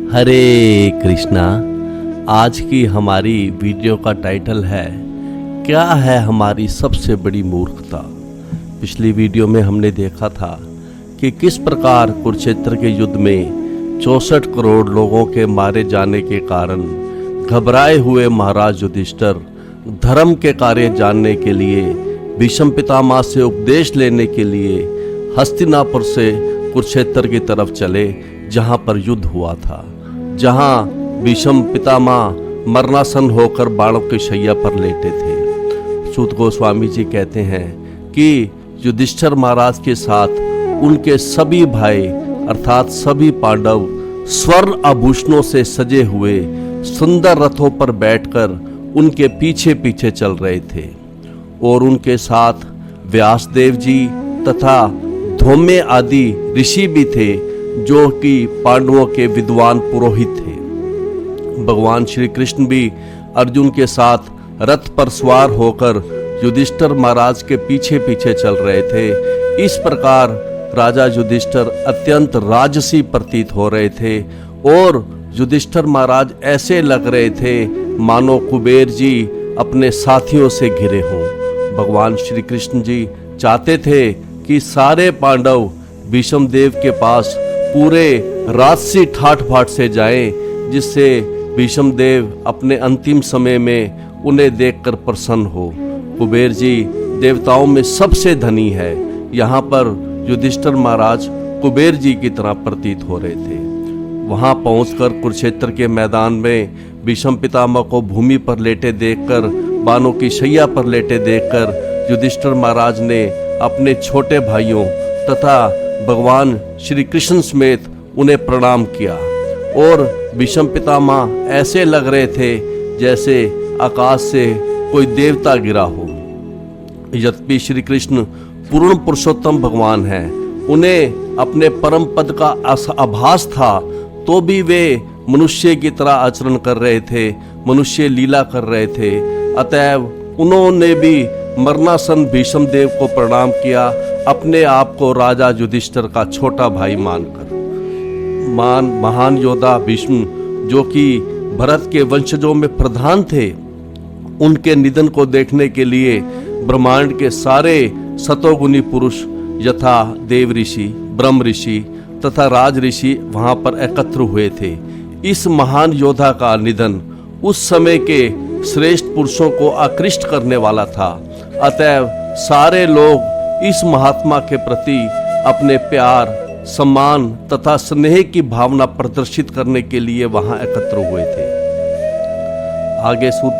हरे कृष्णा। आज की हमारी वीडियो का टाइटल है क्या है हमारी सबसे बड़ी मूर्खता। पिछली वीडियो में हमने देखा था कि किस प्रकार कुरुक्षेत्र के युद्ध में 64 करोड़ लोगों के मारे जाने के कारण घबराए हुए महाराज युधिष्ठिर धर्म के कार्य जानने के लिए भीष्म पितामह से उपदेश लेने के लिए हस्तिनापुर से कुरुक्षेत्र की तरफ चले, जहां पर युद्ध हुआ था, जहां भीष्म पितामह मरणासन होकर बाणों की शैया पर लेटे थे। सूत गोस्वामी जी कहते हैं कि युधिष्ठिर महाराज के साथ उनके सभी भाई अर्थात सभी पांडव स्वर्ण आभूषणों से सजे हुए सुंदर रथों पर बैठकर उनके पीछे पीछे चल रहे थे और उनके साथ व्यासदेव जी तथा धौम्य आदि ऋषि भी थे, जो कि पांडवों के विद्वान पुरोहित थे। भगवान श्री कृष्ण भी अर्जुन के साथ रथ पर सवार होकर युधिष्ठिर महाराज के पीछे पीछे चल रहे थे। इस प्रकार राजा युधिष्ठिर अत्यंत राजसी प्रतीत हो रहे थे और युधिष्ठिर महाराज ऐसे लग रहे थे मानो कुबेर जी अपने साथियों से घिरे हों। भगवान श्री कृष्ण जी चाहते थे कि सारे पांडव भीष्म देव के पास पूरे राजसी ठाठ बाट से जाएं, जिससे भीष्म देव अपने अंतिम समय में उन्हें देखकर प्रसन्न हो। कुबेर जी देवताओं में सबसे धनी है, यहाँ पर युधिष्ठिर महाराज कुबेर जी की तरह प्रतीत हो रहे थे। वहाँ पहुंचकर कुरुक्षेत्र के मैदान में भीष्म पितामह को भूमि पर लेटे देखकर, बाणों की शैया पर लेटे देखकर युधिष्ठिर महाराज ने अपने छोटे भाइयों तथा भगवान श्री कृष्ण समेत उन्हें प्रणाम किया और भीष्म पितामह ऐसे लग रहे थे जैसे आकाश से कोई देवता गिरा हो। यद्यपि श्री कृष्ण पूर्ण पुरुषोत्तम भगवान हैं, उन्हें अपने परम पद का आभास था, तो भी वे मनुष्य की तरह आचरण कर रहे थे, मनुष्य लीला कर रहे थे। अतएव उन्होंने भी मरणासन भीष्म देव को प्रणाम किया, अपने आप को राजा युधिष्ठिर का छोटा भाई मानकर। महान योद्धा भीष्म, जो कि भरत के वंशजों में प्रधान थे, उनके निधन को देखने के लिए ब्रह्मांड के सारे सतोगुणी पुरुष यथा देव ऋषि, ब्रह्म ऋषि तथा राज ऋषि वहां पर एकत्र हुए थे। इस महान योद्धा का निधन उस समय के श्रेष्ठ पुरुषों को आकृष्ट करने वाला था। अतएव सारे लोग इस महात्मा के प्रति अपने प्यार, सम्मान तथा स्नेह की भावना प्रदर्शित करने के लिए वहां एकत्र हुए थे। आगे सूत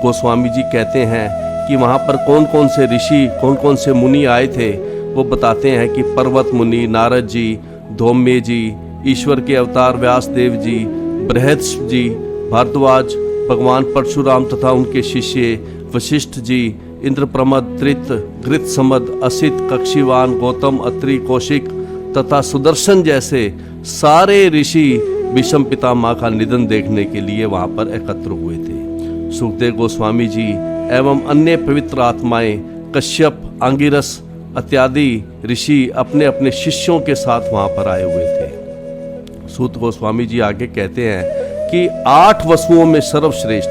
गोस्वामी जी कहते हैं कि वहां पर कौन कौन से ऋषि, कौन कौन से मुनि आए थे। वो बताते हैं कि पर्वत मुनि नारद जी, धौम्य जी, ईश्वर के अवतार व्यासदेव जी, बृहस्पति जी, भारद्वाज, भगवान परशुराम तथा उनके शिष्य वशिष्ठ जी, इंद्रप्रमद, त्रित, घृतसमद, असित, कक्षीवान, गौतम, अत्रि, कौशिक तथा सुदर्शन जैसे सारे ऋषि भीष्म पितामह का निधन देखने के लिए वहां पर एकत्र हुए थे। सुखदेव गोस्वामी जी एवं अन्य पवित्र आत्माएं, कश्यप, आंगिरस इत्यादि ऋषि अपने अपने शिष्यों के साथ वहां पर आए हुए थे। सूत गोस्वामी जी आगे कहते हैं कि 8 वसुओं में सर्वश्रेष्ठ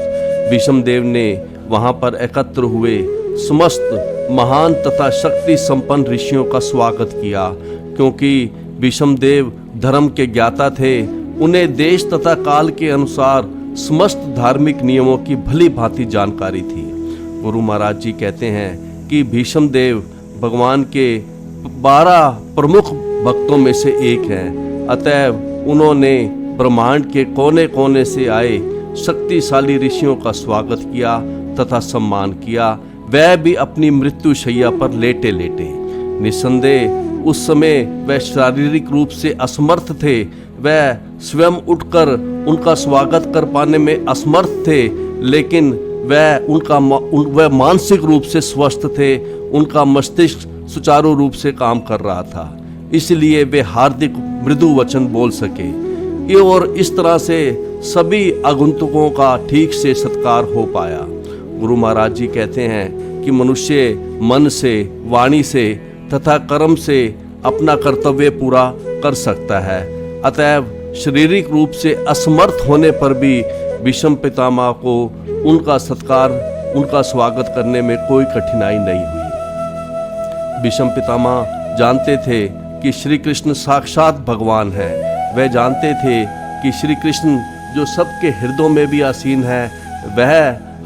भीष्म देव ने वहां पर एकत्र हुए समस्त महान तथा शक्ति संपन्न ऋषियों का स्वागत किया, क्योंकि भीष्म देव धर्म के ज्ञाता थे। उन्हें देश तथा काल के अनुसार समस्त धार्मिक नियमों की भली भांति जानकारी थी। गुरु महाराज जी कहते हैं कि भीष्म देव भगवान के 12 प्रमुख भक्तों में से एक हैं। अतएव उन्होंने ब्रह्मांड के कोने कोने से आए शक्तिशाली ऋषियों का स्वागत किया तथा सम्मान किया, वह भी अपनी मृत्यु शैया पर लेटे लेटे। निस्संदेह उस समय वह शारीरिक रूप से असमर्थ थे, वह स्वयं उठकर उनका स्वागत कर पाने में असमर्थ थे, लेकिन वह मानसिक रूप से स्वस्थ थे, उनका मस्तिष्क सुचारू रूप से काम कर रहा था, इसलिए वे हार्दिक मृदु वचन बोल सके और इस तरह से सभी आगंतुकों का ठीक से सत्कार हो पाया। गुरु महाराज जी कहते हैं कि मनुष्य मन से, वाणी से तथा कर्म से अपना कर्तव्य पूरा कर सकता है। अतएव शारीरिक रूप से असमर्थ होने पर भी भीष्म पितामह को उनका सत्कार, उनका स्वागत करने में कोई कठिनाई नहीं हुई। भीष्म पितामह जानते थे कि श्री कृष्ण साक्षात भगवान हैं। वह जानते थे कि श्री कृष्ण जो सबके हृदयों में भी आसीन है, वह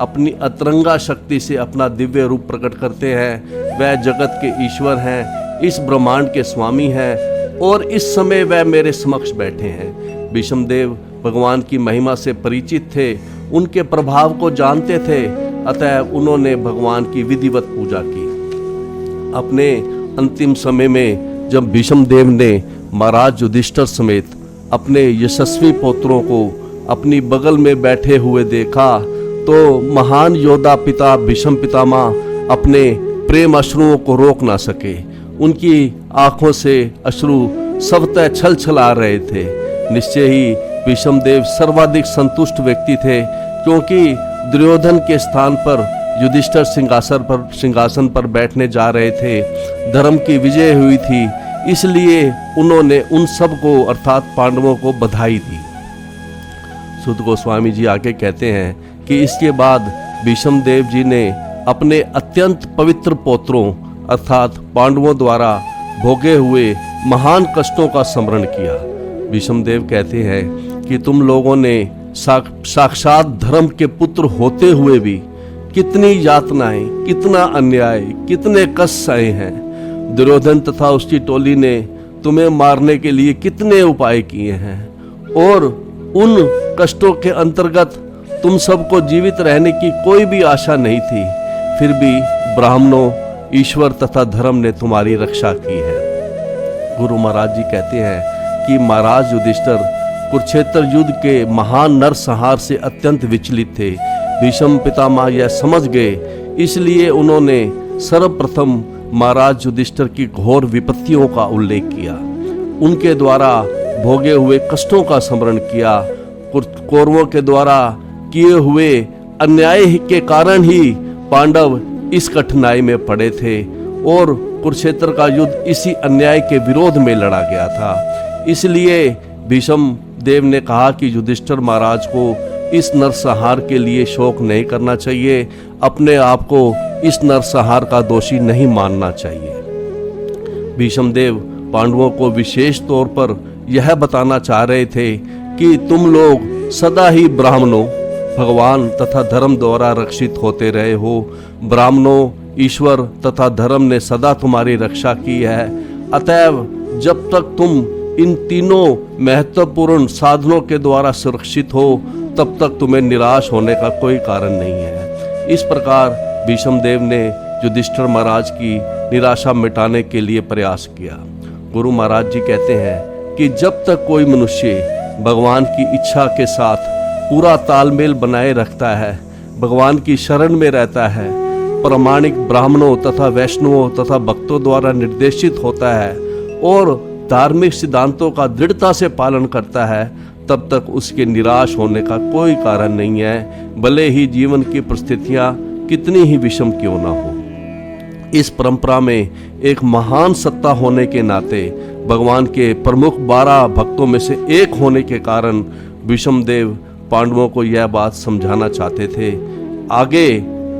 अपनी अतरंगा शक्ति से अपना दिव्य रूप प्रकट करते हैं। वह जगत के ईश्वर हैं, इस ब्रह्मांड के स्वामी हैं और इस समय वह मेरे समक्ष बैठे हैं। भीष्म देव भगवान की महिमा से परिचित थे, उनके प्रभाव को जानते थे, अतः उन्होंने भगवान की विधिवत पूजा की। अपने अंतिम समय में जब भीष्म देव ने महाराज युधिष्ठिर समेत अपने यशस्वी पुत्रों को अपनी बगल में बैठे हुए देखा तो महान योद्धा पिता भीष्म पितामह अपने प्रेम अश्रुओं को रोक ना सके। उनकी आंखों से अश्रु स्वतः छल छला रहे थे। निश्चय ही भीष्म देव सर्वाधिक संतुष्ट व्यक्ति थे, क्योंकि दुर्योधन के स्थान पर युधिष्ठिर सिंहासन पर बैठने जा रहे थे। धर्म की विजय हुई थी, इसलिए उन्होंने उन सब को अर्थात पांडवों को बधाई दी। सुत गोस्वामी जी आगे कहते हैं कि इसके बाद भीष्म देव जी ने अपने अत्यंत पवित्र पौत्रों अर्थात पांडवों द्वारा भोगे हुए महान कष्टों का स्मरण किया। भीष्म देव कहते हैं कि तुम लोगों ने साक्षात धर्म के पुत्र होते हुए भी कितनी यातनाएं, कितना अन्याय, कितने कष्ट सहे हैं। दुर्योधन तथा उसकी टोली ने तुम्हें मारने के लिए कितने उपाय किए हैं और उन कष्टों के अंतर्गत तुम सबको जीवित रहने की कोई भी आशा नहीं थी, फिर भी ब्राह्मणों, ईश्वर तथा धर्म ने तुम्हारी रक्षा की है। गुरु महाराज जी कहते हैं कि महाराज युधिष्ठिर कुरुक्षेत्र युद्ध के महान नरसंहार से अत्यंत विचलित थे। भीष्म पितामह यह समझ गए, इसलिए उन्होंने सर्वप्रथम महाराज युधिष्ठिर की घोर विपत्तियों का उल्लेख किया, उनके द्वारा भोगे हुए कष्टों का स्मरण किया। कौरवों के द्वारा किए हुए अन्याय के कारण ही पांडव इस कठिनाई में पड़े थे और कुरुक्षेत्र का युद्ध इसी अन्याय के विरोध में लड़ा गया था। इसलिए भीष्म देव ने कहा कि युधिष्ठिर महाराज को इस नरसंहार के लिए शोक नहीं करना चाहिए, अपने आप को इस नरसंहार का दोषी नहीं मानना चाहिए। भीष्म देव पांडवों को विशेष तौर पर यह बताना चाह रहे थे कि तुम लोग सदा ही ब्राह्मणों, भगवान तथा धर्म द्वारा रक्षित होते रहे हो। ब्राह्मणों, ईश्वर तथा धर्म ने सदा तुम्हारी रक्षा की है। अतएव जब तक तुम इन तीनों महत्वपूर्ण साधनों के द्वारा सुरक्षित हो, तब तक तुम्हें निराश होने का कोई कारण नहीं है। इस प्रकार भीष्म देव ने युधिष्ठिर महाराज की निराशा मिटाने के लिए प्रयास किया। गुरु महाराज जी कहते हैं कि जब तक कोई मनुष्य भगवान की इच्छा के साथ पूरा तालमेल बनाए रखता है, भगवान की शरण में रहता है, प्रामाणिक ब्राह्मणों तथा वैष्णवों तथा भक्तों द्वारा निर्देशित होता है और धार्मिक सिद्धांतों का दृढ़ता से पालन करता है, तब तक उसके निराश होने का कोई कारण नहीं है, भले ही जीवन की परिस्थितियां कितनी ही विषम क्यों ना हो। इस परंपरा में एक महान सत्ता होने के नाते भगवान के प्रमुख 12 भक्तों में से एक होने के कारण भीष्म देव पांडवों को यह बात समझाना चाहते थे। आगे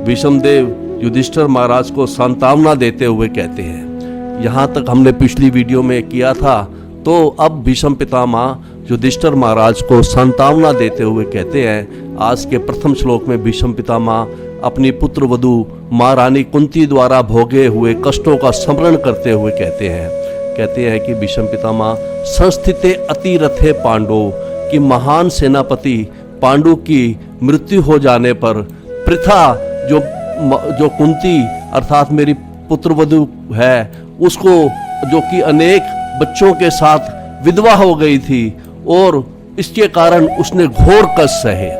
भीष्म देव युधिष्ठिर महाराज को सांत्वना देते हुए कहते हैं, यहाँ तक हमने पिछली वीडियो में किया था, तो अब भीष्म पितामह युधिष्ठिर महाराज को सांत्वना देते हुए कहते हैं। आज के प्रथम श्लोक में भीष्म पितामह अपनी पुत्र वधू माँ रानी कुंती द्वारा भोगे हुए कष्टों का स्मरण करते हुए कहते हैं कि भीष्म पितामह संस्थिते अति रथे पांडव कि महान सेनापति पांडु की मृत्यु हो जाने पर पृथा जो कुंती अर्थात मेरी पुत्र वधू है, उसको जो कि अनेक बच्चों के साथ विधवा हो गई थी और इसके कारण उसने घोर कष्ट सहे।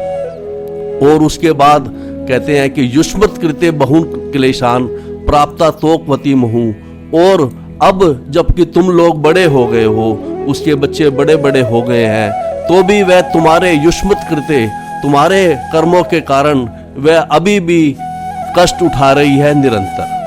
और उसके बाद कहते हैं कि युष्मत कृते बहुन क्लेशान प्राप्ता तोकवती महू, और अब जबकि तुम लोग बड़े हो गए हो, उसके बच्चे बड़े बड़े हो गए हैं, तो भी वह तुम्हारे युष्मत कृते तुम्हारे कर्मों के कारण वह अभी भी कष्ट उठा रही है निरंतर।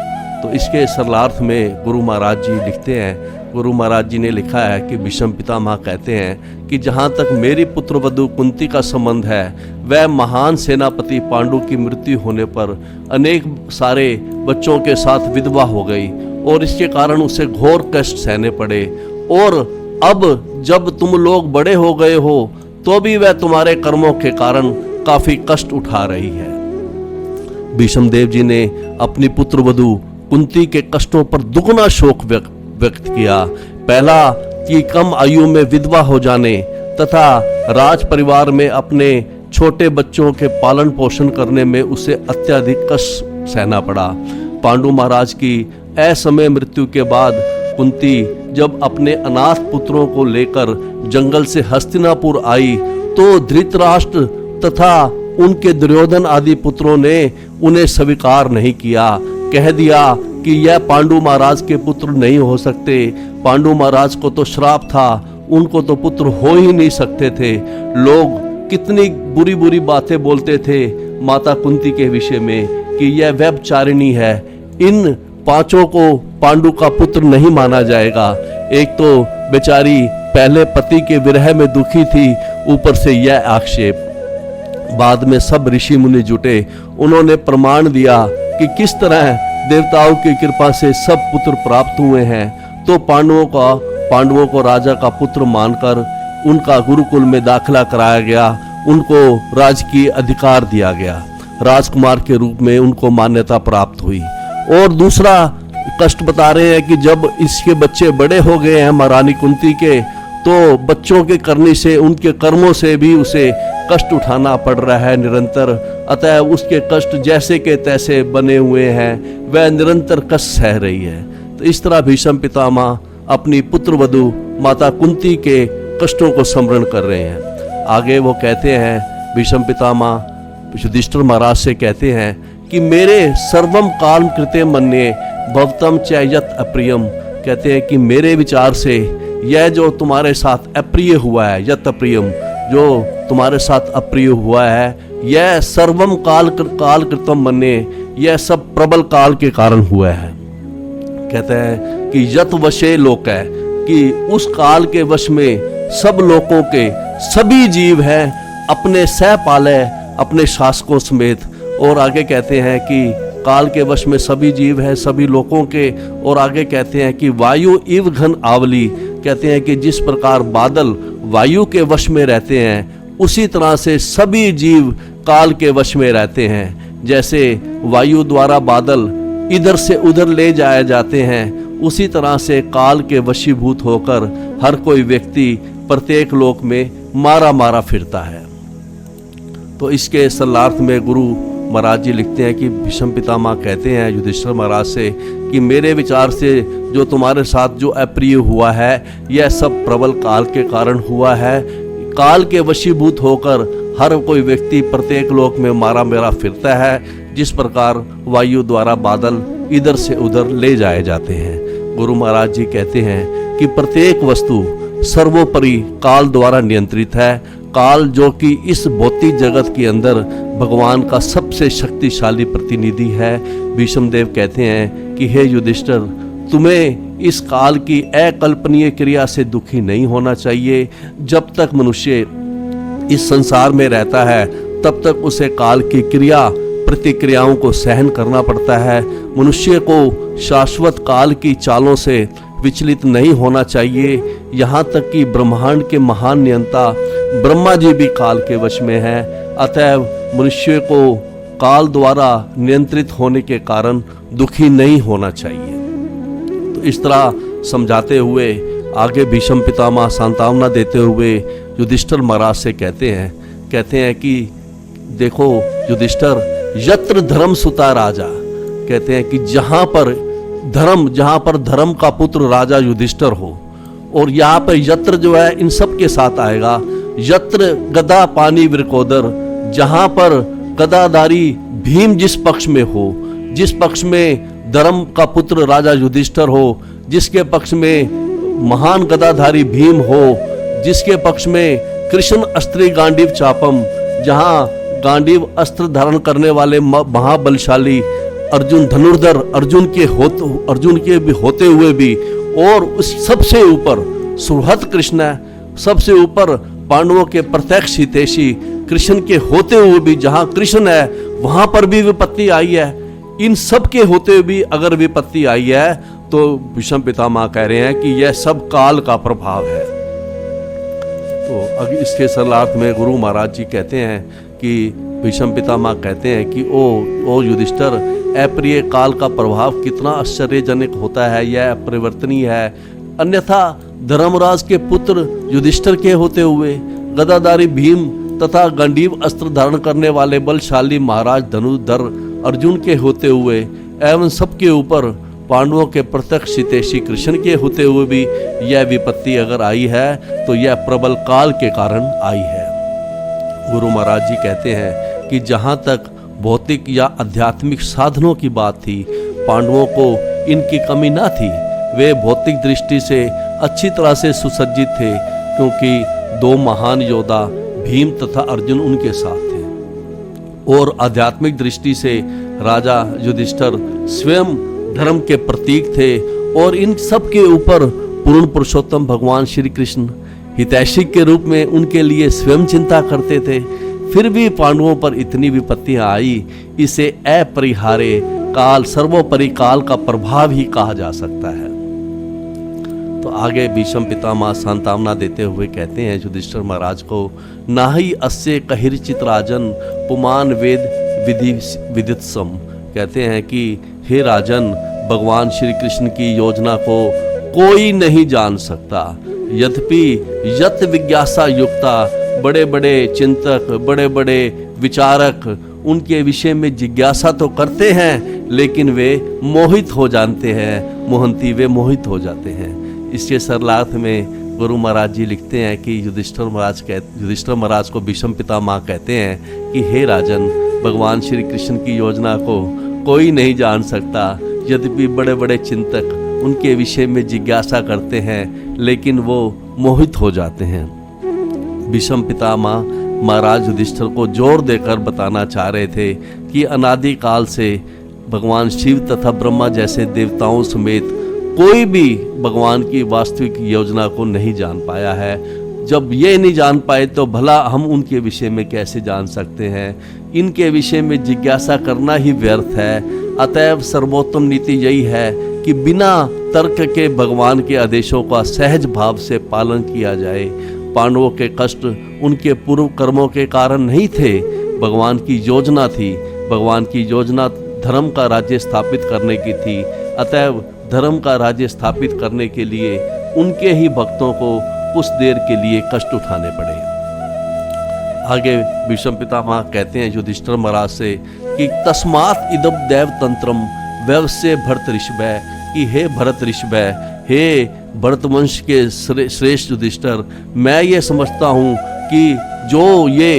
तो इसके सरलार्थ में गुरु महाराज जी लिखते हैं गुरु महाराज जी ने लिखा है कि भीष्म पितामह कहते हैं कि जहाँ तक मेरी पुत्रवधू कुंती का संबंध है, वह महान सेनापति पांडु की मृत्यु होने पर अनेक सारे बच्चों के साथ विधवा हो गई और इसके कारण उसे घोर कष्ट सहने पड़े। और अब जब तुम लोग बड़े हो गए हो तो भी वह तुम्हारे कर्मों के कारण काफी कष्ट उठा रही है। भीष्म देव जी ने अपनी पुत्रवधू कुंती के कष्टों पर दुगना शोक व्यक्त किया। पहला कि कम आयु में विधवा हो जाने तथा राज परिवार में अपने छोटे बच्चों के पालन पोषण करने में उसे अत्यधिक कष्ट सहना पड़ा। पांडु महाराज की असमय मृत्यु के बाद कुंती जब अपने अनाथ पुत्रों को लेकर जंगल से हस्तिनापुर आई तो धृतराष्ट्र तथा उनके दुर्योधन आदि पुत्रों ने उन्हें स्वीकार नहीं किया। कह दिया कि यह पांडु महाराज के पुत्र नहीं हो सकते। पांडु महाराज को तो श्राप था, उनको तो पुत्र हो ही नहीं सकते थे। लोग कितनी बुरी बुरी बातें बोलते थे माता कुंती के विषय में कि यह व्यभिचारिणी है, इन पांचों को पांडु का पुत्र नहीं माना जाएगा। एक तो बेचारी पहले पति के विरह में दुखी थी, ऊपर से यह आक्षेप। बाद में सब ऋषि मुनि जुटे, उन्होंने प्रमाण दिया कि किस तरह देवताओं की कृपा से सब पुत्र प्राप्त हुए हैं। तो पांडवों को राजा का पुत्र मानकर उनका गुरुकुल में दाखिला कराया गया, उनको राजकीय अधिकार दिया गया, राजकुमार के रूप में उनको मान्यता प्राप्त हुई। और दूसरा कष्ट बता रहे हैं कि जब इसके बच्चे बड़े हो गए हैं महारानी कुंती के, तो बच्चों के करने से, उनके कर्मों से भी उसे कष्ट उठाना पड़ रहा है निरंतर। अतः उसके कष्ट जैसे के तैसे बने हुए हैं, वह निरंतर कष्ट सह रही है। तो इस तरह भीष्म पितामह अपनी पुत्रवधू माता कुंती के कष्टों को स्मरण कर रहे हैं। आगे वो कहते हैं, भीष्म पितामह युधिष्ठिर महाराज से कहते हैं कि मेरे सर्वम काल कृते मन्ये भवतम च यत् अप्रियम। कहते हैं कि मेरे विचार से यह जो तुम्हारे साथ अप्रिय हुआ है, यत् अप्रियम, जो तुम्हारे साथ अप्रिय हुआ है, यह सर्वम काल कृतम मन्ये, यह सब प्रबल काल के कारण हुआ है। कहते हैं कि यत वशे लोक है, कि उस काल के वश में सब लोगों के सभी जीव हैं, अपने सह पाले, अपने शासकों समेत। और आगे कहते हैं कि काल के वश में सभी जीव हैं, सभी लोगों के। और आगे कहते हैं कि वायु इव घन आवली, कहते हैं कि जिस प्रकार बादल वायु के वश में रहते हैं, उसी तरह से सभी जीव काल के वश में रहते हैं। जैसे वायु द्वारा बादल इधर से उधर ले जाए जाते हैं, उसी तरह से काल के वशीभूत होकर हर कोई व्यक्ति प्रत्येक लोक में मारा मारा फिरता है। तो इसके सलार्थ में गुरु महाराज जी लिखते हैं कि भीष्म पितामह कहते हैं युधिष्ठिर महाराज से कि मेरे विचार से जो तुम्हारे साथ जो अप्रिय हुआ है, यह सब प्रबल काल के कारण हुआ है। काल के वशीभूत होकर हर कोई व्यक्ति प्रत्येक लोक में मारा मारा फिरता है, जिस प्रकार वायु द्वारा बादल इधर से उधर ले जाए जाते हैं। गुरु महाराज जी कहते हैं कि प्रत्येक वस्तु सर्वोपरि काल द्वारा नियंत्रित है। काल जो कि इस भौतिक जगत के अंदर भगवान का सबसे शक्तिशाली प्रतिनिधि है। भीष्म देव कहते हैं कि हे युधिष्ठिर, तुम्हें इस काल की अकल्पनीय क्रिया से दुखी नहीं होना चाहिए। जब तक मनुष्य इस संसार में रहता है, तब तक उसे काल की क्रिया प्रतिक्रियाओं को सहन करना पड़ता है। मनुष्य को शाश्वत काल की चालों से विचलित नहीं होना चाहिए। यहाँ तक कि ब्रह्मांड के महान नियंता ब्रह्मा जी भी काल के वश में हैं। अतएव मनुष्य को काल द्वारा नियंत्रित होने के कारण दुखी नहीं होना चाहिए। तो इस तरह समझाते हुए आगे भीष्म पितामह सांत्वना देते हुए युधिष्ठिर महाराज से कहते हैं कि देखो युधिष्ठिर, यत्र धर्म सुता राजा, कहते हैं कि जहाँ पर धर्म का पुत्र राजा युधिष्ठिर हो। और यहाँ पर यत्र जो है इन सब के साथ आएगा। यत्र गदा पानी वृकोदर, जहाँ पर गदाधारी भीम जिस पक्ष में हो, जिस पक्ष में धर्म का पुत्र राजा युधिष्ठिर हो, जिसके पक्ष में महान गदाधारी भीम हो, जिसके पक्ष में कृष्ण अस्त्री गांडीव चापम, जहाँ गांडीव अस्त्र धारण करने वाले महाबलशाली अर्जुन धनुर्धर, अर्जुन के भी होते हुए भी और उस सबसे ऊपर सुहृद कृष्ण है, सबसे ऊपर पांडवों के प्रत्यक्ष हितैषी कृष्ण के होते हुए भी जहां कृष्ण है वहां पर भी विपत्ति आई है। इन सब के होते हुए भी अगर विपत्ति आई है तो भीष्म पितामह कह रहे हैं कि यह सब काल का प्रभाव है। तो अगर इसके सलार्थ में गुरु महाराज जी कहते हैं कि भीष्म पितामह कहते हैं कि ओ युधिष्ठिर, अप्रिय काल का प्रभाव कितना आश्चर्यजनक होता है, यह अपरिवर्तनीय है। अन्यथा धर्मराज के पुत्र युधिष्ठिर के होते हुए गदाधारी भीम तथा गंडीव अस्त्र धारण करने वाले बलशाली महाराज धनुर्धर अर्जुन के होते हुए एवं सबके ऊपर पांडवों के प्रत्यक्ष हितैषी कृष्ण के होते हुए भी यह विपत्ति अगर आई है तो यह प्रबल काल के कारण आई है। गुरु महाराज जी कहते हैं कि जहाँ तक भौतिक या आध्यात्मिक साधनों की बात थी, पांडवों को इनकी कमी ना थी। वे भौतिक दृष्टि से अच्छी तरह से सुसज्जित थे क्योंकि दो महान योद्धा भीम तथा अर्जुन उनके साथ थे, और आध्यात्मिक दृष्टि से राजा युधिष्ठिर स्वयं धर्म के प्रतीक थे और इन सब के ऊपर पूर्ण पुरुषोत्तम भगवान श्री कृष्ण हितैषी के रूप में उनके लिए स्वयं चिंता करते थे। फिर भी पांडवों पर इतनी विपत्तियां आई, इसे अपरिहार्य काल, सर्वोपरि काल का प्रभाव ही कहा जा सकता है। तो आगे भीष्म पितामह सांत्वना देते हुए कहते हैं युधिष्ठिर महाराज को, नाहि अस्य कहिर्चित राजन पुमान वेद विदित्सम। कहते हैं कि हे राजन, भगवान श्री कृष्ण की योजना को कोई नहीं जान सकता। यद्यपि यत विज्ञासा युक्ता, बड़े बड़े चिंतक, बड़े बड़े विचारक उनके विषय में जिज्ञासा तो करते हैं लेकिन वे मोहित हो जाते हैं, वे मोहित हो जाते हैं। इसके सरलार्थ में गुरु महाराज जी लिखते हैं कि युधिष्ठिर महाराज को भीष्म पितामह कहते हैं कि हे राजन, भगवान श्री कृष्ण की योजना को कोई नहीं जान सकता। यद्यपि बड़े बड़े चिंतक उनके विषय में जिज्ञासा करते हैं लेकिन वो मोहित हो जाते हैं। भीष्म पितामह महाराज युधिष्ठिर को जोर देकर बताना चाह रहे थे कि अनादिकाल से भगवान शिव तथा ब्रह्मा जैसे देवताओं समेत कोई भी भगवान की वास्तविक योजना को नहीं जान पाया है। जब ये नहीं जान पाए तो भला हम उनके विषय में कैसे जान सकते हैं। इनके विषय में जिज्ञासा करना ही व्यर्थ है। अतएव सर्वोत्तम नीति यही है कि बिना तर्क के भगवान के आदेशों का सहज भाव से पालन किया जाए। पांडवों के कष्ट उनके पूर्व कर्मों के कारण नहीं थे, भगवान की योजना थी। भगवान की योजना धर्म का राज्य स्थापित करने की थी। अतएव धर्म का राज्य स्थापित करने के लिए उनके ही भक्तों को कुछ देर के लिए कष्ट उठाने पड़े। आगे भीष्म पितामह कहते हैं युधिष्ठिर महाराज से कि तस्मात् इदं दैव तंत्रम व्यवस्य भरत ऋषभः, कि हे भरत ऋषभः, हे भरतवंश के श्रेष्ठ युधिष्ठिर, मैं ये समझता हूँ कि जो ये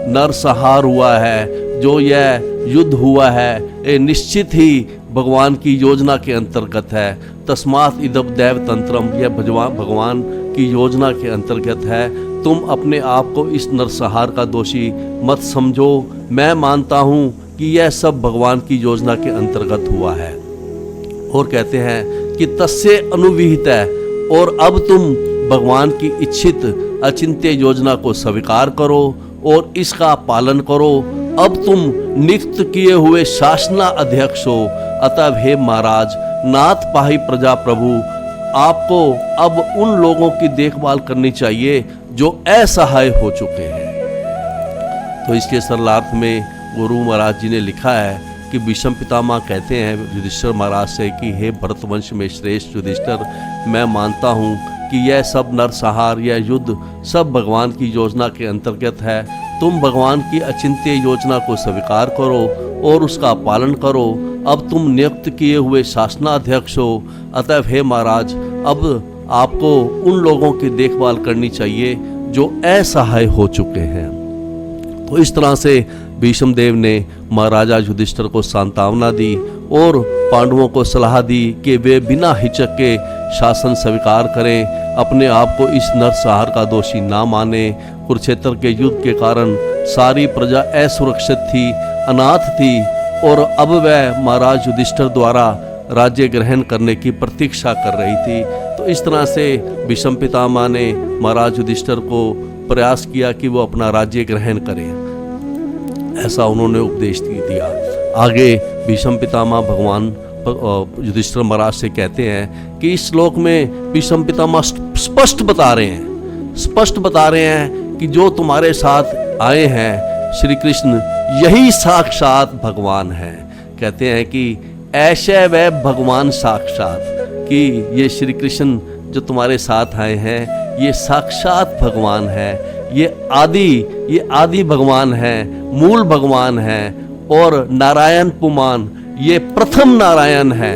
नरसंहार हुआ है, जो यह युद्ध हुआ है, ये निश्चित ही भगवान की योजना के अंतर्गत है। तस्मात् इदं दैव तंत्रम, यह भगवान की योजना के अंतर्गत है। तुम अपने आप को इस नरसंहार का दोषी मत समझो। मैं मानता हूँ कि यह सब भगवान की योजना के अंतर्गत हुआ है। और कहते हैं कि तस्य अनुविहित है, और अब तुम भगवान की इच्छित अचिंत्य योजना को स्वीकार करो और इसका पालन करो। अब तुम नियुक्त किए हुए शासना अध्यक्ष हो। अतः हे महाराज, नाथ पाहि प्रजा प्रभु, आपको अब उन लोगों की देखभाल करनी चाहिए जो असहाय हो चुके हैं। तो इसके सरलार्थ में गुरु महाराज जी ने लिखा है कि भीष्म पितामह कहते हैं युधिष्ठिर महाराज से कि हे भरतवंश में श्रेष्ठ युधिष्ठिर, मैं मानता हूँ कि यह सब नरसंहार, यह युद्ध सब भगवान की योजना के अंतर्गत है। तुम भगवान की अचिंत्य योजना को स्वीकार करो और उसका पालन करो। अब तुम नियुक्त किए हुए शासनाध्यक्ष हो। अतः हे महाराज, अब आपको उन लोगों की देखभाल करनी चाहिए जो असहाय हो चुके हैं। तो इस तरह से भीष्म देव ने महाराजा युधिष्ठिर को सांत्वना दी और पांडवों को सलाह दी कि वे बिना हिचक के शासन स्वीकार करें, अपने आप को इस नरसंहार का दोषी ना माने। कुरुक्षेत्र के युद्ध के कारण सारी प्रजा असुरक्षित थी, अनाथ थी, और अब वह महाराज युधिष्ठिर द्वारा राज्य ग्रहण करने की प्रतीक्षा कर रही थी। तो इस तरह से भीष्म पितामह ने महाराज युधिष्ठिर को प्रयास किया कि वो अपना राज्य ग्रहण करें, ऐसा उन्होंने उपदेश दिया। आगे भीष्म पितामह भगवान युधिष्ठिर महाराज से कहते हैं कि इस श्लोक में भीष्म पितामह स्पष्ट बता रहे हैं कि जो तुम्हारे साथ आए हैं श्री कृष्ण यही साक्षात भगवान है। कहते हैं कि ऐसे वह भगवान साक्षात, कि ये श्री कृष्ण जो तुम्हारे साथ आए हैं ये साक्षात भगवान है, ये आदि भगवान है, मूल भगवान है, और नारायण पुमान ये प्रथम नारायण है,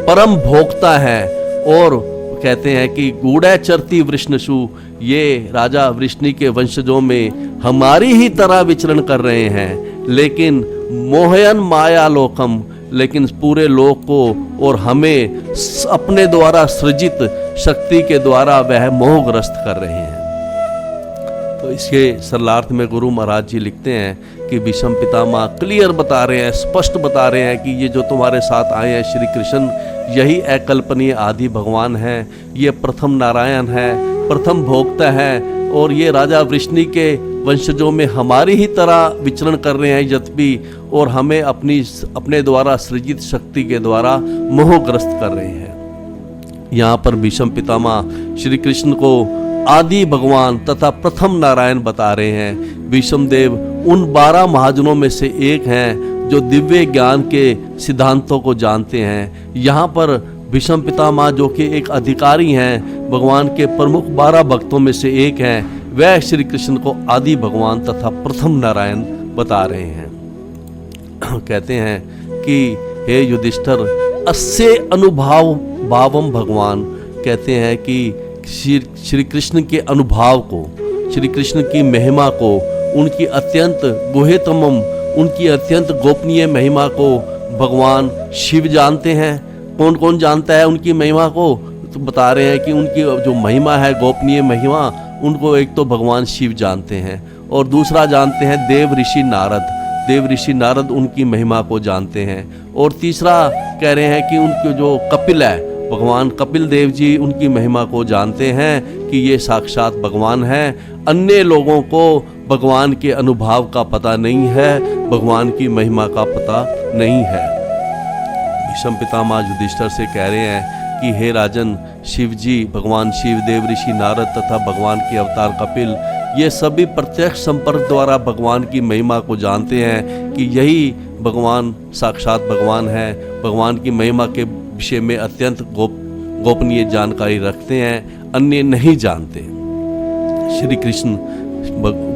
परम भोक्ता है। और कहते हैं कि गूढ़चरती वृष्णशु, ये राजा वृष्णि के वंशजों में हमारी ही तरह विचरण कर रहे हैं, लेकिन मोहयन माया लोकम, लेकिन पूरे लोक को और हमें अपने द्वारा सृजित शक्ति के द्वारा वह मोहग्रस्त कर रहे हैं। तो इसके सरलार्थ में गुरु महाराज जी लिखते हैं कि भीष्म पितामह क्लियर बता रहे हैं, स्पष्ट बता रहे हैं कि ये जो तुम्हारे साथ आए हैं श्री कृष्ण यही अकल्पनीय आदि भगवान है, ये प्रथम नारायण है, प्रथम भोक्ता है, और ये राजा वृष्णि के वंशजों में हमारी ही तरह विचरण कर रहे हैं यद्यपि, और हमें अपने द्वारा सृजित शक्ति के द्वारा मोहग्रस्त कर रहे हैं। यहाँ पर भीष्म पितामह श्री कृष्ण को आदि भगवान तथा प्रथम नारायण बता रहे हैं। भीष्म देव उन 12 महाजनों में से एक हैं जो दिव्य ज्ञान के सिद्धांतों को जानते हैं। यहाँ पर भीष्म पितामह जो कि एक अधिकारी हैं, भगवान के प्रमुख 12 भक्तों में से एक हैं, वह श्री कृष्ण को आदि भगवान तथा प्रथम नारायण बता रहे हैं। कहते हैं कि हे युधिष्ठिर अस्य अनुभाव भावम भगवान, कहते हैं कि श्री कृष्ण के अनुभाव को, श्री कृष्ण की महिमा को, उनकी अत्यंत गुह्यतमम, उनकी अत्यंत गोपनीय महिमा को भगवान शिव जानते हैं। कौन कौन जानता है उनकी महिमा को? तो बता रहे हैं कि उनकी जो महिमा है, गोपनीय महिमा, उनको एक तो भगवान शिव जानते हैं और दूसरा जानते हैं देव ऋषि नारद। देव ऋषि नारद उनकी महिमा को जानते हैं। और तीसरा कह रहे हैं कि उनके जो कपिल है, भगवान कपिल देव जी, उनकी महिमा को जानते हैं कि ये साक्षात भगवान हैं। अन्य लोगों को भगवान के अनुभाव का पता नहीं है, भगवान की महिमा का पता नहीं है। भीष्म पितामह युधिष्ठिर से कह रहे हैं कि हे राजन, शिव जी, भगवान शिव, देव ऋषि नारद तथा भगवान के अवतार कपिल, ये सभी प्रत्यक्ष संपर्क द्वारा भगवान की महिमा को जानते हैं कि यही भगवान साक्षात भगवान है। भगवान की महिमा के विषय में अत्यंत गोपनीय जानकारी रखते हैं, अन्य नहीं जानते। श्री कृष्ण,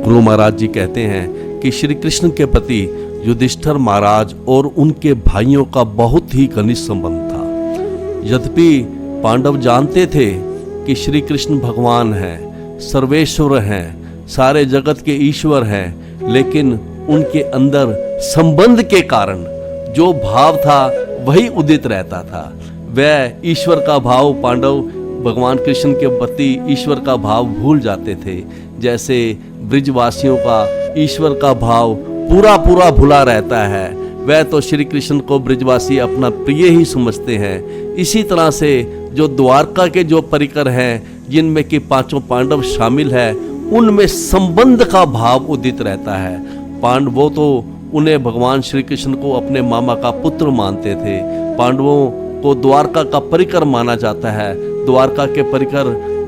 गुरु महाराज जी कहते हैं कि श्री कृष्ण के प्रति युधिष्ठिर महाराज और उनके भाइयों का बहुत ही घनिष्ठ संबंध था। यद्यपि पांडव जानते थे कि श्री कृष्ण भगवान हैं, सर्वेश्वर हैं, सारे जगत के ईश्वर हैं, लेकिन उनके अंदर संबंध के कारण जो भाव था वही उदित रहता था। वह ईश्वर का भाव, पांडव भगवान कृष्ण के प्रति ईश्वर का भाव भूल जाते थे। जैसे ब्रिजवासियों का ईश्वर का भाव पूरा पूरा भुला रहता है, वह तो श्री कृष्ण को ब्रिजवासी अपना प्रिय ही समझते हैं। इसी तरह से जो द्वारका के जो परिकर हैं, जिनमें कि 5 पांडव शामिल है, उनमें संबंध का भाव उदित रहता है। पांडवों तो उन्हें भगवान श्री कृष्ण को अपने मामा का पुत्र मानते थे। पांडवों को द्वारका का परिकर माना जाता है। द्वारका के परिकर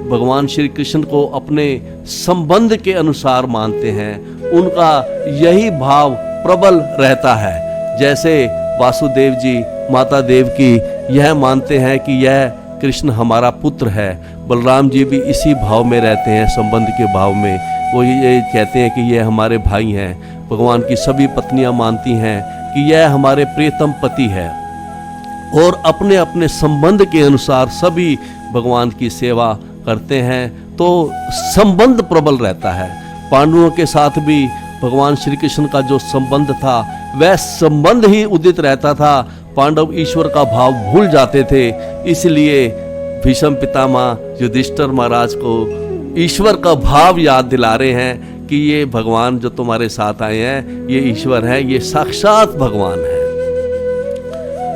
भगवान श्री कृष्ण को अपने संबंध के अनुसार मानते हैं। उनका यही भाव प्रबल रहता है। जैसे वासुदेव जी माता देव की यह मानते हैं कि यह कृष्ण हमारा पुत्र है, बलराम जी भी इसी भाव में रहते हैं, संबंध के भाव में। वो ये कहते हैं कि यह हमारे भाई हैं। भगवान की सभी पत्नियां मानती हैं कि यह हमारे प्रियतम पति है, और अपने अपने संबंध के अनुसार सभी भगवान की सेवा करते हैं। तो संबंध प्रबल रहता है। पांडवों के साथ भी भगवान श्री कृष्ण का जो संबंध था, वह संबंध ही उदित रहता था। पांडव ईश्वर का भाव भूल जाते थे। इसलिए भीष्म पितामह युधिष्ठिर महाराज को ईश्वर का भाव याद दिला रहे हैं कि ये भगवान जो तुम्हारे साथ आए हैं, ये ईश्वर है, ये साक्षात भगवान है।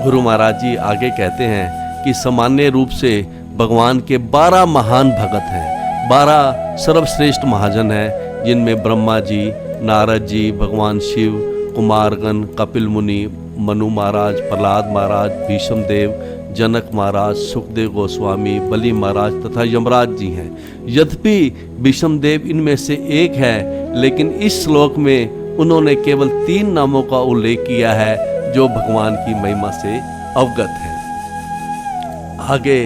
गुरु महाराज जी आगे कहते हैं कि सामान्य रूप से भगवान के 12 महान भगत हैं, 12 सर्वश्रेष्ठ महाजन हैं, जिनमें ब्रह्मा जी, नारद जी, भगवान शिव, कुमारगण, कपिल मुनि, मनु महाराज, प्रहलाद महाराज, भीष्म देव, जनक महाराज, सुखदेव गोस्वामी, बलि महाराज तथा यमराज जी हैं। यद्यपि भीष्म देव इनमें से एक है, लेकिन इस श्लोक में उन्होंने केवल 3 नामों का उल्लेख किया है जो भगवान की महिमा से अवगत है। आगे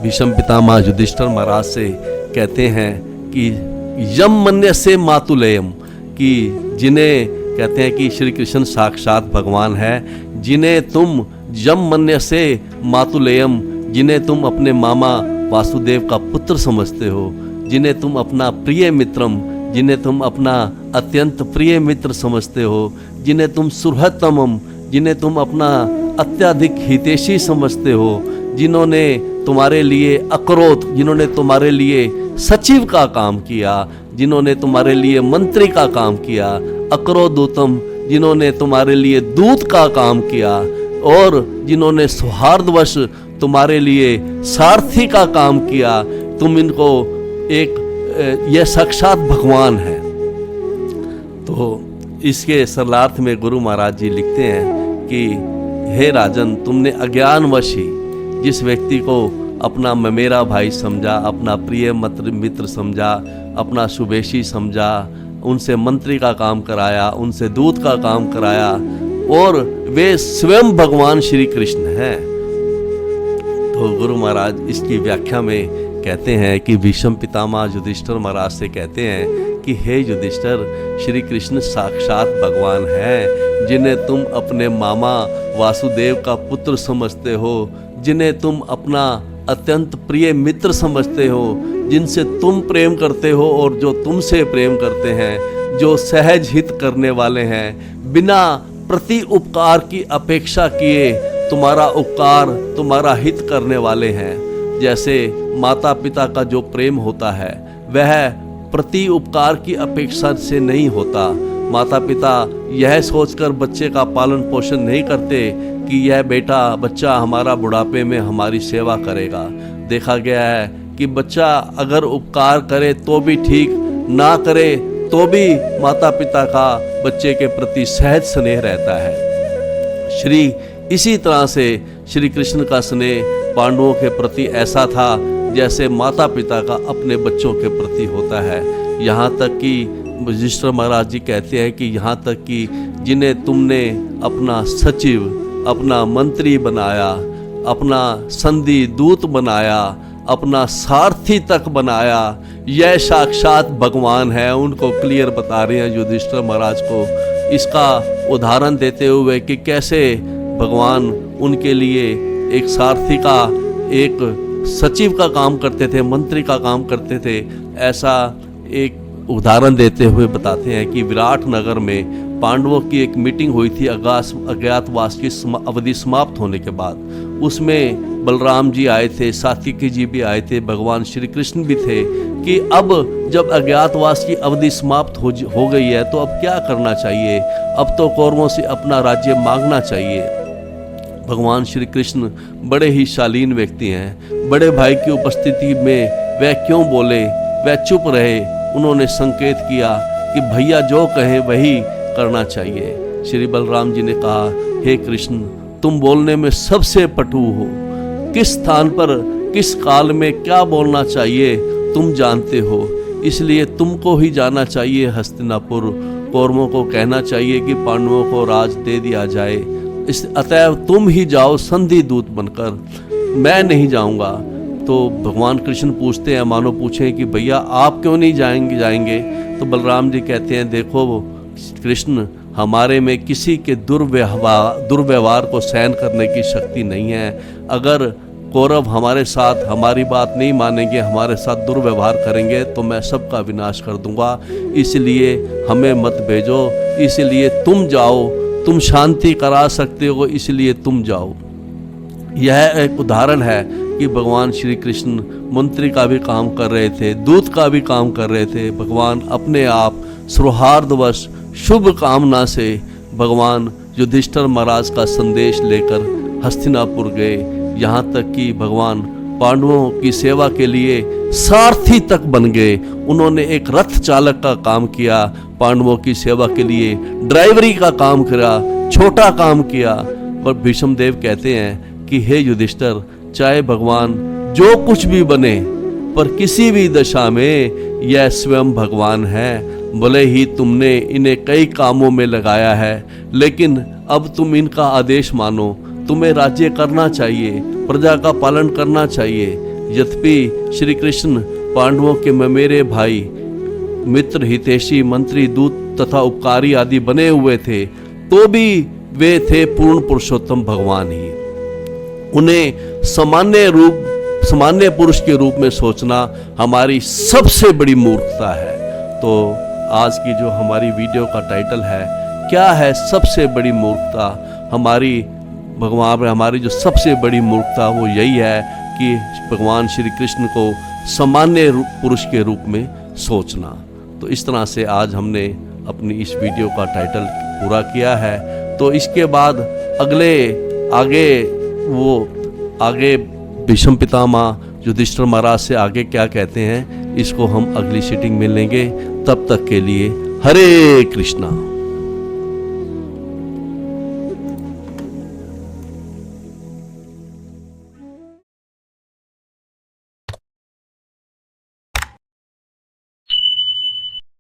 भीष्म पितामह युधिष्ठिर महाराज से कहते हैं कि यम मन्य से मातुलेयम, कि जिन्हें कहते हैं कि श्री कृष्ण साक्षात भगवान है, जिन्हें तुम यम मन्य से मातुलेयम, जिन्हें तुम अपने मामा वासुदेव का पुत्र समझते हो, जिन्हें तुम अपना प्रिय मित्रम, जिन्हें तुम अपना अत्यंत प्रिय मित्र समझते हो, जिन्हें तुम सुहृतमम, जिन्हें तुम अपना अत्यधिक हितैषी समझते हो, जिन्होंने तुम्हारे लिए अक्रोध, जिन्होंने तुम्हारे लिए सचिव का काम किया, जिन्होंने तुम्हारे लिए मंत्री का काम किया, अक्रोधोत्तम, जिन्होंने तुम्हारे लिए दूत का काम किया, और जिन्होंने सौहार्दवश तुम्हारे लिए सारथी का काम किया, तुम इनको यह साक्षात भगवान है। तो इसके सरलार्थ में गुरु महाराज जी लिखते हैं कि हे राजन, तुमने अज्ञानवश ही जिस व्यक्ति को अपना मेरा भाई समझा, अपना प्रिय मित्र समझा, अपना शुभेशी समझा, उनसे मंत्री का काम कराया, उनसे दूत का काम कराया, और वे स्वयं भगवान श्री कृष्ण हैं। तो गुरु महाराज इसकी व्याख्या में कहते हैं कि भीष्म पितामह युधिष्ठिर महाराज से कहते हैं कि हे युधिष्ठिर, श्री कृष्ण साक्षात भगवान हैं, जिन्हें तुम अपने मामा वासुदेव का पुत्र समझते हो, जिन्हें तुम अपना अत्यंत प्रिय मित्र समझते हो, जिनसे तुम प्रेम करते हो और जो तुमसे प्रेम करते हैं, जो सहज हित करने वाले हैं, बिना प्रति उपकार की अपेक्षा किए तुम्हारा उपकार, तुम्हारा हित करने वाले हैं। जैसे माता पिता का जो प्रेम होता है वह प्रति उपकार की अपेक्षा से नहीं होता। माता पिता यह सोचकर बच्चे का पालन पोषण नहीं करते कि यह बच्चा हमारा बुढ़ापे में हमारी सेवा करेगा। देखा गया है कि बच्चा अगर उपकार करे तो भी ठीक, ना करे तो भी माता पिता का बच्चे के प्रति सहज स्नेह रहता है। इसी तरह से श्री कृष्ण का स्नेह पांडवों के प्रति ऐसा था जैसे माता पिता का अपने बच्चों के प्रति होता है। यहाँ तक कि युधिष्ठिर महाराज जी कहते हैं कि यहाँ तक कि जिन्हें तुमने अपना सचिव, अपना मंत्री बनाया, अपना संधि दूत बनाया, अपना सारथी तक बनाया, यह साक्षात भगवान है। उनको क्लियर बता रहे हैं युधिष्ठिर महाराज को, इसका उदाहरण देते हुए कि कैसे भगवान उनके लिए एक सारथी का, एक सचिव का काम करते थे, मंत्री का काम करते थे। ऐसा एक उदाहरण देते हुए बताते हैं कि विराट नगर में पांडवों की एक मीटिंग हुई थी अज्ञातवास की अवधि समाप्त होने के बाद। उसमें बलराम जी आए थे, सात्विकी जी भी आए थे, भगवान श्री कृष्ण भी थे कि अब जब अज्ञातवास की अवधि समाप्त हो गई है तो अब क्या करना चाहिए, अब तो कौरवों से अपना राज्य मांगना चाहिए। भगवान श्री कृष्ण बड़े ही शालीन व्यक्ति हैं, बड़े भाई की उपस्थिति में वह क्यों बोले, वह चुप रहे। उन्होंने संकेत किया कि भैया जो कहें वही करना चाहिए। श्री बलराम जी ने कहा, हे कृष्ण, तुम बोलने में सबसे पटु हो, किस स्थान पर किस काल में क्या बोलना चाहिए तुम जानते हो, इसलिए तुमको ही जाना चाहिए हस्तिनापुर। कौरवों को कहना चाहिए कि पांडवों को राज दे दिया जाए, अतएव तुम ही जाओ संधि दूत बनकर, मैं नहीं जाऊंगा। तो भगवान कृष्ण पूछते हैं, मानो पूछें कि भैया आप क्यों नहीं जाएंगे। तो बलराम जी कहते हैं, देखो कृष्ण, हमारे में किसी के दुर्व्यवहार को सहन करने की शक्ति नहीं है। अगर कौरव हमारे साथ हमारी बात नहीं मानेंगे, हमारे साथ दुर्व्यवहार करेंगे तो मैं सबका विनाश कर दूंगा, इसलिए हमें मत भेजो, इसलिए तुम जाओ, तुम शांति करा सकते हो, इसलिए तुम जाओ। यह एक उदाहरण है कि भगवान श्री कृष्ण मंत्री का भी काम कर रहे थे, दूत का भी काम कर रहे थे। भगवान अपने आप सौहार्दवश शुभ कामना से भगवान युधिष्ठिर महाराज का संदेश लेकर हस्तिनापुर गए। यहाँ तक कि भगवान पांडवों की सेवा के लिए सारथी तक बन गए। उन्होंने एक रथ चालक का काम किया, पांडवों की सेवा के लिए ड्राइवरी का काम किया, छोटा काम किया। पर भीष्म देव कहते हैं कि हे युधिष्ठिर, चाहे भगवान जो कुछ भी बने, पर किसी भी दशा में यह स्वयं भगवान है। भले ही तुमने इन्हें कई कामों में लगाया है, लेकिन अब तुम इनका आदेश मानो। तुम्हें राज्य करना चाहिए, प्रजा का पालन करना चाहिए। यद्यपि श्री कृष्ण पांडवों के मेरे भाई, मित्र, हितैषी, मंत्री, दूत तथा उपकारी आदि बने हुए थे, तो भी वे थे पूर्ण पुरुषोत्तम भगवान ही। उन्हें सामान्य पुरुष के रूप में सोचना हमारी सबसे बड़ी मूर्खता है। तो आज की जो हमारी वीडियो का टाइटल है, क्या है सबसे बड़ी मूर्खता, हमारी जो सबसे बड़ी मूर्खता वो यही है कि भगवान श्री कृष्ण को सामान्य पुरुष के रूप में सोचना। तो इस तरह से आज हमने अपनी इस वीडियो का टाइटल पूरा किया है। तो इसके बाद आगे भीष्म पितामह युधिष्ठिर महाराज से आगे क्या कहते हैं, इसको हम अगली सीटिंग में लेंगे। तब तक के लिए हरे कृष्णा।